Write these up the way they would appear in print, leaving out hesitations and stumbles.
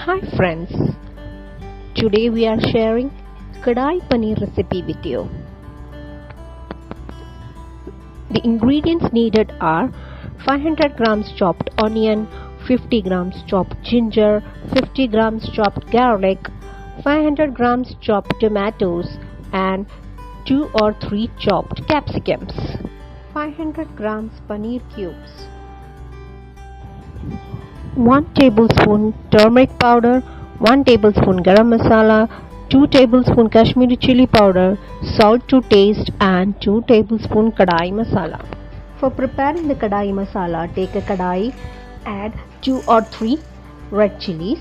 Hi friends, today we are sharing Kadai Paneer recipe with you. The ingredients needed are 500 grams chopped onion, 50 grams chopped ginger, 50 grams chopped garlic, 500 grams chopped tomatoes and 2 or 3 chopped capsicums, 500 grams paneer cubes, 1 tablespoon turmeric powder, 1 tablespoon garam masala, 2 tablespoon Kashmiri chili powder, salt to taste and 2 tablespoon kadai masala. For preparing the kadai masala, take a kadai, add 2 or 3 red chillies,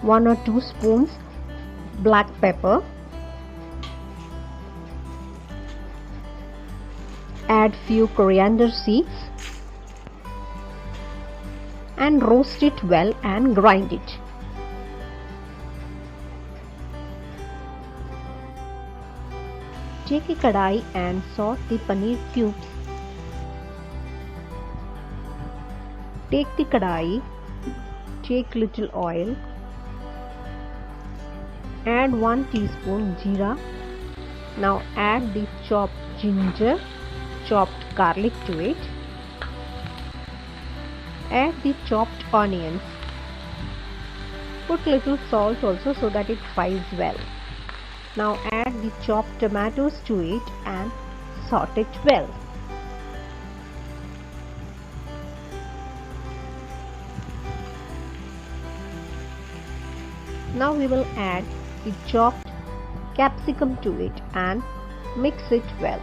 1 or 2 spoons black pepper, add few coriander seeds and roast it well and grind it. Take a kadai and salt the paneer cubes. Take the kadai, take little oil, add 1 teaspoon jeera. Now add the chopped ginger, chopped garlic to it. Add the chopped onions. Put little salt also so that it fries well. Now add the chopped tomatoes to it and saute it well. Now we will add the chopped capsicum to it and mix it well.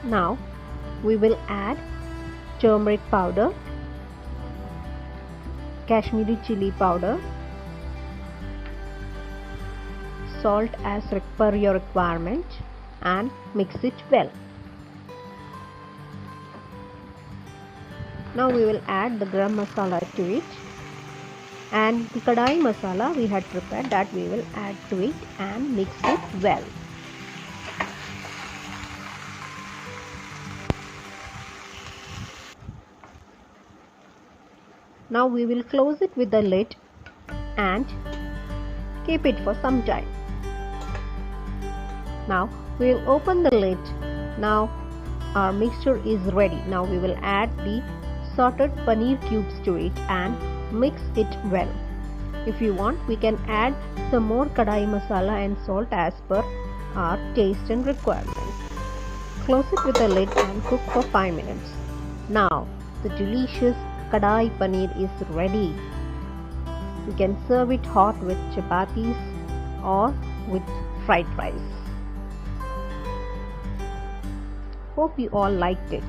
Now we will add turmeric powder, Kashmiri chili powder, salt as per your requirement and mix it well. Now we will add the garam masala to it and the kadai masala we had prepared, that we will add to it and mix it well. Now we will close it with the lid and keep it for some time. Now we will open the lid. Now our mixture is ready. Now we will add the sauteed paneer cubes to it and mix it well. If you want, we can add some more kadai masala and salt as per our taste and requirements. Close it with the lid and cook for 5 minutes. Now the delicious Kadai Paneer is ready. You can serve it hot with chapatis or with fried rice. Hope you all liked it.